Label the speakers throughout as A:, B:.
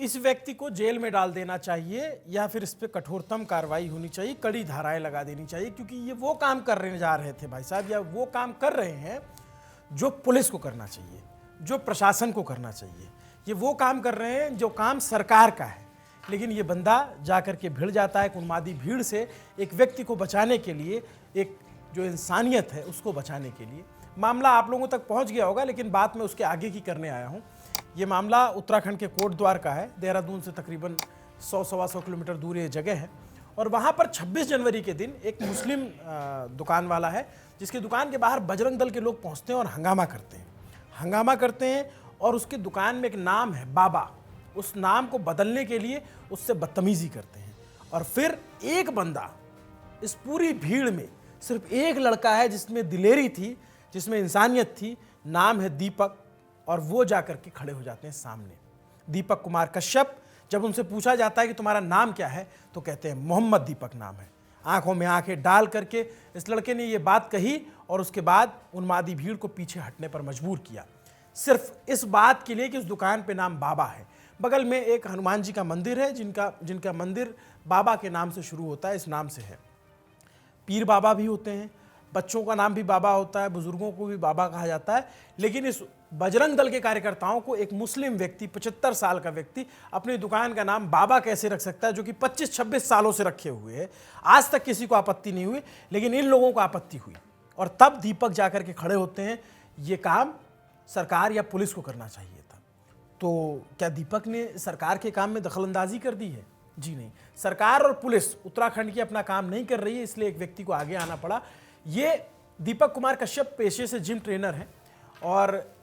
A: इस व्यक्ति को जेल में डाल देना चाहिए या फिर इस पर कठोरतम कार्रवाई होनी चाहिए, कड़ी धाराएं लगा देनी चाहिए, क्योंकि ये वो काम करने जा रहे थे भाई साहब, या वो काम कर रहे हैं जो पुलिस को करना चाहिए, जो प्रशासन को करना चाहिए। ये वो काम कर रहे हैं जो काम सरकार का है, लेकिन ये बंदा जाकर के भिड़ जाता है एक उन्मादी भीड़ से, एक व्यक्ति को बचाने के लिए, एक जो इंसानियत है उसको बचाने के लिए। मामला आप लोगों तक पहुंच गया होगा, लेकिन बात मैं उसके आगे की करने आया हूं। ये मामला उत्तराखंड के कोटद्वार का है। देहरादून से तकरीबन 100-125 किलोमीटर दूर ये जगह है, और वहाँ पर 26 जनवरी के दिन एक मुस्लिम दुकान वाला है, जिसकी दुकान के बाहर बजरंग दल के लोग पहुँचते हैं और हंगामा करते हैं और उसकी दुकान में एक नाम है बाबा, उस नाम को बदलने के लिए उससे बदतमीज़ी करते हैं। और फिर एक बंदा, इस पूरी भीड़ में सिर्फ एक लड़का है जिसमें दिलेरी थी, जिसमें इंसानियत थी, नाम है दीपक, और वो जाकर के खड़े हो जाते हैं सामने। दीपक कुमार कश्यप। जब उनसे पूछा जाता है कि तुम्हारा नाम क्या है, तो कहते हैं मोहम्मद दीपक नाम है। आंखों में आंखें डाल करके इस लड़के ने ये बात कही और उसके बाद उन्मादी भीड़ को पीछे हटने पर मजबूर किया, सिर्फ इस बात के लिए कि उस दुकान पे नाम बाबा है। बगल में एक हनुमान जी का मंदिर है, जिनका मंदिर बाबा के नाम से शुरू होता है, इस नाम से है। पीर बाबा भी होते हैं, बच्चों का नाम भी बाबा होता है, बुजुर्गों को भी बाबा कहा जाता है। लेकिन इस बजरंग दल के कार्यकर्ताओं को एक मुस्लिम व्यक्ति, 75 साल का व्यक्ति, अपनी दुकान का नाम बाबा कैसे रख सकता है, जो कि 25-26 सालों से रखे हुए है। आज तक किसी को आपत्ति नहीं हुई, लेकिन इन लोगों को आपत्ति हुई, और तब दीपक जाकर के खड़े होते हैं। ये काम सरकार या पुलिस को करना चाहिए था। तो क्या दीपक ने सरकार के काम में दखलंदाजी कर दी है? जी नहीं, सरकार और पुलिस उत्तराखंड की अपना काम नहीं कर रही है, इसलिए एक व्यक्ति को आगे आना पड़ा। ये दीपक कुमार कश्यप पेशे से जिम ट्रेनर हैं, और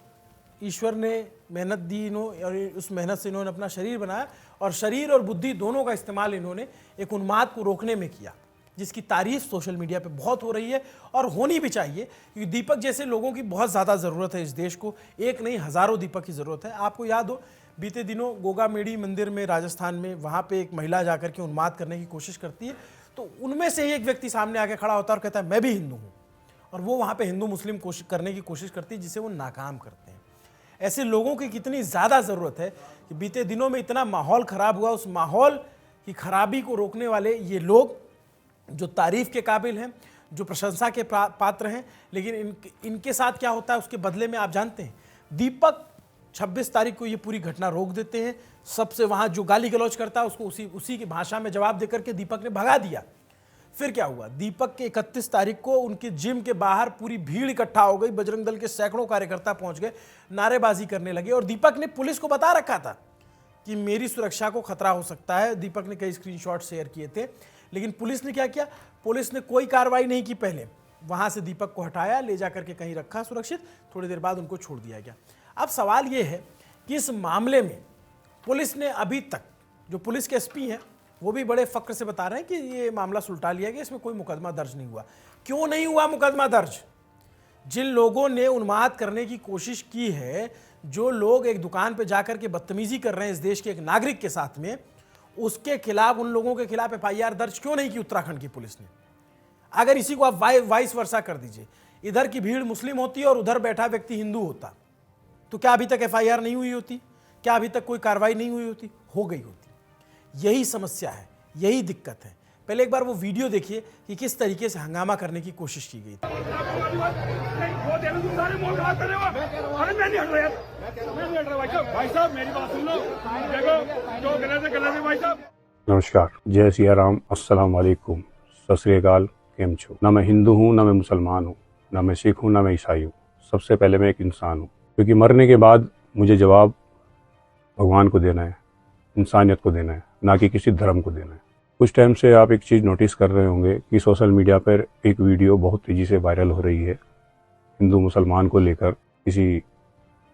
A: ईश्वर ने मेहनत दी और उस मेहनत से इन्होंने अपना शरीर बनाया, और शरीर और बुद्धि दोनों का इस्तेमाल इन्होंने एक उन्माद को रोकने में किया, जिसकी तारीफ सोशल मीडिया पे बहुत हो रही है, और होनी भी चाहिए, क्योंकि दीपक जैसे लोगों की बहुत ज़्यादा ज़रूरत है इस देश को। एक नहीं, हज़ारों दीपक की ज़रूरत है। आपको याद हो, बीते दिनों गोगामेड़ी मंदिर में राजस्थान में, वहाँ पे एक महिला जाकर के उन्माद करने की कोशिश करती है, तो उनमें से ही एक व्यक्ति सामने आके खड़ा होता है और कहता है मैं भी हिंदू हूँ, और वो वहाँ पे हिंदू मुस्लिम करने की कोशिश करती है, जिसे वो नाकाम करते हैं। ऐसे लोगों की कितनी ज़्यादा ज़रूरत है कि बीते दिनों में इतना माहौल ख़राब हुआ, उस माहौल की खराबी को रोकने वाले ये लोग जो तारीफ़ के काबिल हैं, जो प्रशंसा के पात्र हैं, लेकिन इनके साथ क्या होता है उसके बदले में आप जानते हैं। दीपक 26 तारीख को ये पूरी घटना रोक देते हैं। सबसे वहाँ जो गाली गलौज करता है उसको उसी की भाषा में जवाब देकर के दीपक ने भगा दिया। फिर क्या हुआ, दीपक के 31 तारीख को उनके जिम के बाहर पूरी भीड़ इकट्ठा हो गई, बजरंग दल के सैकड़ों कार्यकर्ता पहुंच गए, नारेबाजी करने लगे, और दीपक ने पुलिस को बता रखा था कि मेरी सुरक्षा को खतरा हो सकता है। दीपक ने कई स्क्रीनशॉट शेयर किए थे, लेकिन पुलिस ने क्या किया, पुलिस ने कोई कार्रवाई नहीं की। पहले वहां से दीपक को हटाया, ले जाकर के कहीं रखा सुरक्षित, थोड़ी देर बाद उनको छोड़ दिया गया। अब सवाल ये है कि इस मामले में पुलिस ने अभी तक, जो पुलिस के एसपी हैं वो भी बड़े फक्र से बता रहे हैं कि ये मामला सुलटा लिया गया, इसमें कोई मुकदमा दर्ज नहीं हुआ। क्यों नहीं हुआ मुकदमा दर्ज? जिन लोगों ने उन्माद करने की कोशिश की है, जो लोग एक दुकान पर जाकर के बदतमीजी कर रहे हैं इस देश के एक नागरिक के साथ में, उसके खिलाफ, उन लोगों के खिलाफ FIR दर्ज क्यों नहीं की उत्तराखंड की पुलिस ने? अगर इसी को आप वाइस वर्सा कर दीजिए, इधर की भीड़ मुस्लिम होती और उधर बैठा व्यक्ति हिंदू होता, तो क्या अभी तक FIR नहीं हुई होती? क्या अभी तक कोई कार्रवाई नहीं हुई होती? हो गई होती। यही समस्या है, यही दिक्कत है। पहले एक बार वो वीडियो देखिए कि किस तरीके से हंगामा करने की कोशिश की गई थी।
B: नमस्कार, जय सिया राम, अस्सलाम वालेकुम, सत श्री अकाल, केम छो। ना मैं हिंदू हूँ, ना मैं मुसलमान हूँ, ना मैं सिख हूँ, ना मैं ईसाई हूँ। सबसे पहले मैं एक इंसान हूँ, क्योंकि मरने के बाद मुझे जवाब भगवान को देना है, इंसानियत को देना है, ना कि किसी धर्म को देना है। कुछ टाइम से आप एक चीज़ नोटिस कर रहे होंगे कि सोशल मीडिया पर एक वीडियो बहुत तेज़ी से वायरल हो रही है। हिंदू मुसलमान को लेकर किसी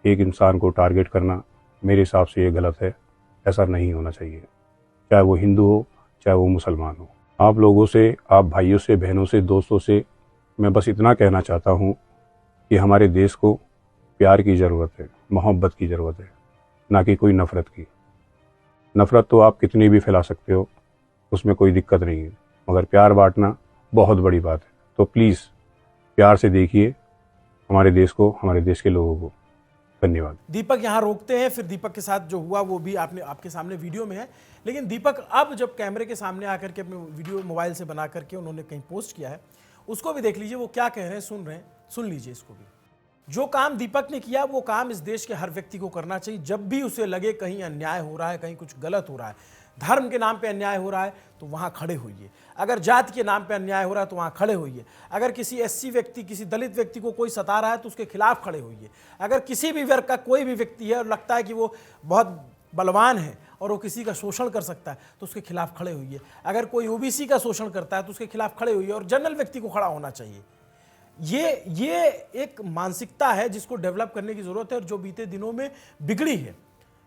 B: एक इंसान को टारगेट करना मेरे हिसाब से ये गलत है। ऐसा नहीं होना चाहिए, चाहे वो हिंदू हो, चाहे वो मुसलमान हो। आप लोगों से, आप भाइयों से, बहनों से, दोस्तों से मैं बस इतना कहना चाहता हूँ कि हमारे देश को प्यार की ज़रूरत है, मोहब्बत की ज़रूरत है, ना कि कोई नफ़रत की। नफ़रत तो आप कितनी भी फैला सकते हो, उसमें कोई दिक्कत नहीं है, मगर प्यार बांटना बहुत बड़ी बात है। तो प्लीज़ प्यार से देखिए हमारे देश को, हमारे देश के लोगों को। धन्यवाद।
A: दीपक यहाँ रोकते हैं, फिर दीपक के साथ जो हुआ वो भी आपके सामने वीडियो में है। लेकिन दीपक अब जब कैमरे के सामने आकर के अपने वीडियो मोबाइल से बना करके उन्होंने कहीं पोस्ट किया है, उसको भी देख लीजिए वो क्या कह रहे हैं, सुन लीजिए इसको भी। जो काम दीपक ने किया वो काम इस देश के हर व्यक्ति को करना चाहिए। जब भी उसे लगे कहीं अन्याय हो रहा है, कहीं कुछ गलत हो रहा है, धर्म के नाम पे अन्याय हो रहा है तो वहाँ खड़े होइए। अगर जाति के नाम पे अन्याय हो रहा है तो वहाँ खड़े होइए। अगर किसी एससी व्यक्ति, किसी दलित व्यक्ति को कोई सता रहा है तो उसके खिलाफ खड़े होइए। अगर किसी भी वर्ग का कोई भी व्यक्ति है और लगता है कि वो बहुत बलवान है और वो किसी का शोषण कर सकता है तो उसके खिलाफ खड़े होइए। अगर कोई ओबीसी का शोषण करता है तो उसके खिलाफ खड़े होइए और जनरल व्यक्ति को खड़ा होना चाहिए। ये एक मानसिकता है जिसको डेवलप करने की जरूरत है और जो बीते दिनों में बिगड़ी है।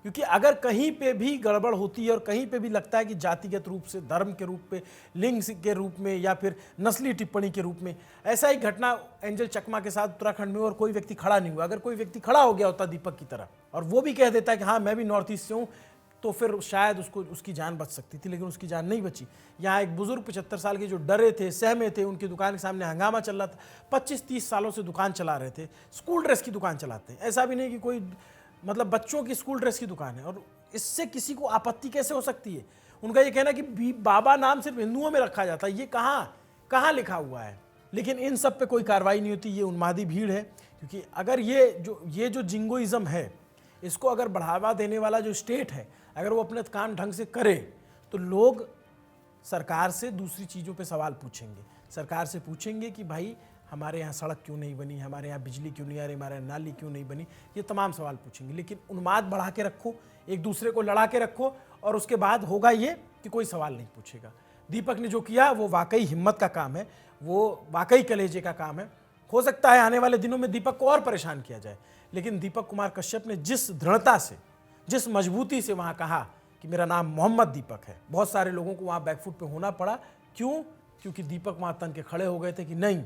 A: क्योंकि अगर कहीं पे भी गड़बड़ होती है और कहीं पे भी लगता है कि जातिगत रूप से, धर्म के रूप में, लिंग के रूप में या फिर नस्ली टिप्पणी के रूप में, ऐसा ही घटना एंजल चकमा के साथ उत्तराखंड में और कोई व्यक्ति खड़ा नहीं हुआ। अगर कोई व्यक्ति खड़ा हो गया होता दीपक की तरह और वो भी कह देता है कि हाँ मैं भी नॉर्थ ईस्ट से हूँ, तो फिर शायद उसकी जान बच सकती थी, लेकिन उसकी जान नहीं बची। यहाँ एक बुजुर्ग 75 साल के जो डरे थे, सहमे थे, उनकी दुकान के सामने हंगामा चल रहा था। 25-30 सालों से दुकान चला रहे थे, स्कूल ड्रेस की दुकान चलाते हैं। ऐसा भी नहीं कि कोई मतलब बच्चों की स्कूल ड्रेस की दुकान है और इससे किसी को आपत्ति कैसे हो सकती है। उनका ये कहना कि बाबा नाम सिर्फ हिंदुओं में रखा जाता है, ये कहाँ लिखा हुआ है। लेकिन इन सब पे कोई कार्रवाई नहीं होती। ये उन्मादी भीड़ है। क्योंकि अगर ये जो जिंगोइज्म है, इसको अगर बढ़ावा देने वाला जो स्टेट है, अगर वो अपने काम ढंग से करे तो लोग सरकार से दूसरी चीज़ों पे सवाल पूछेंगे। सरकार से पूछेंगे कि भाई हमारे यहाँ सड़क क्यों नहीं बनी, हमारे यहाँ बिजली क्यों नहीं आ रही, हमारे यहाँ नाली क्यों नहीं बनी, ये तमाम सवाल पूछेंगे। लेकिन उन्माद बढ़ा के रखो, एक दूसरे को लड़ा के रखो और उसके बाद होगा ये कि कोई सवाल नहीं पूछेगा। दीपक ने जो किया वो वाकई हिम्मत का काम है, वो वाकई कलेजे का काम है। हो सकता है आने वाले दिनों में दीपक को और परेशान किया जाए, लेकिन दीपक कुमार कश्यप ने जिस दृढ़ता से, जिस मजबूती से वहाँ कहा कि मेरा नाम मोहम्मद दीपक है, बहुत सारे लोगों को वहाँ बैकफुट पे होना पड़ा। क्यों? क्योंकि दीपक वहाँ तन के खड़े हो गए थे कि नहीं,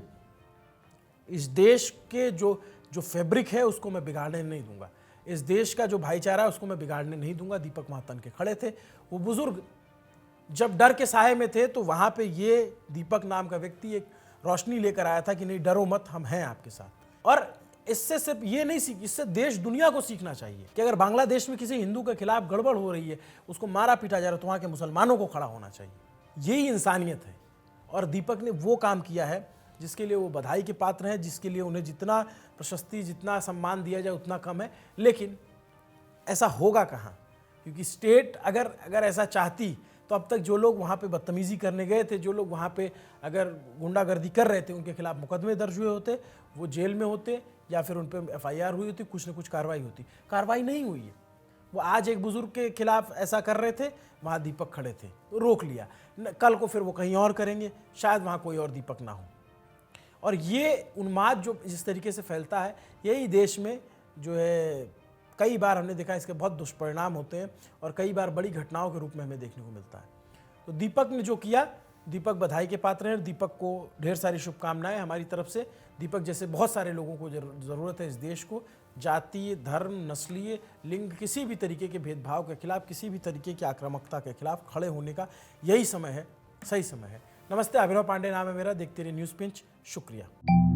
A: इस देश के जो फैब्रिक है उसको मैं बिगाड़ने नहीं दूंगा, इस देश का जो भाईचारा है उसको मैं बिगाड़ने नहीं दूंगा। दीपक वहाँ तन के खड़े थे। वो बुजुर्ग जब डर के साए में थे तो वहाँ पे ये दीपक नाम का व्यक्ति एक रोशनी लेकर आया था कि नहीं डरो मत, हम हैं आपके साथ। और इससे सिर्फ ये नहीं सीख, इससे देश दुनिया को सीखना चाहिए कि अगर बांग्लादेश में किसी हिंदू के खिलाफ गड़बड़ हो रही है, उसको मारा पीटा जा रहा है, तो वहाँ के मुसलमानों को खड़ा होना चाहिए। यही इंसानियत है। और दीपक ने वो काम किया है जिसके लिए वो बधाई के पात्र हैं, जिसके लिए उन्हें जितना प्रशस्ति, जितना सम्मान दिया जाए उतना कम है। लेकिन ऐसा होगा कहाँ? क्योंकि स्टेट अगर ऐसा चाहती तो अब तक जो लोग वहाँ पे बदतमीज़ी करने गए थे, जो लोग वहाँ पे अगर गुंडागर्दी कर रहे थे, उनके खिलाफ मुकदमे दर्ज हुए होते, वो जेल में होते या फिर उन पर FIR हुई होती, कुछ न कुछ कार्रवाई होती। कार्रवाई नहीं हुई है। वो आज एक बुजुर्ग के खिलाफ ऐसा कर रहे थे, वहाँ दीपक खड़े थे तो रोक लिया। कल को फिर वो कहीं और करेंगे, शायद वहाँ कोई और दीपक ना हो। और ये उन्माद जो जिस तरीके से फैलता है, यही देश में जो है कई बार हमने देखा इसके बहुत दुष्परिणाम होते हैं और कई बार बड़ी घटनाओं के रूप में हमें देखने को मिलता है। तो दीपक ने जो किया, दीपक बधाई के पात्र हैं। दीपक को ढेर सारी शुभकामनाएं हमारी तरफ से। दीपक जैसे बहुत सारे लोगों को ज़रूरत है इस देश को, जातीय, धर्म, नस्लीय, लिंग, किसी भी तरीके के भेदभाव के खिलाफ, किसी भी तरीके की आक्रामकता के खिलाफ खड़े होने का यही समय है, सही समय है। नमस्ते, अभिनव पांडे नाम है मेरा। देखते रहिए न्यूज़ पिंच। शुक्रिया।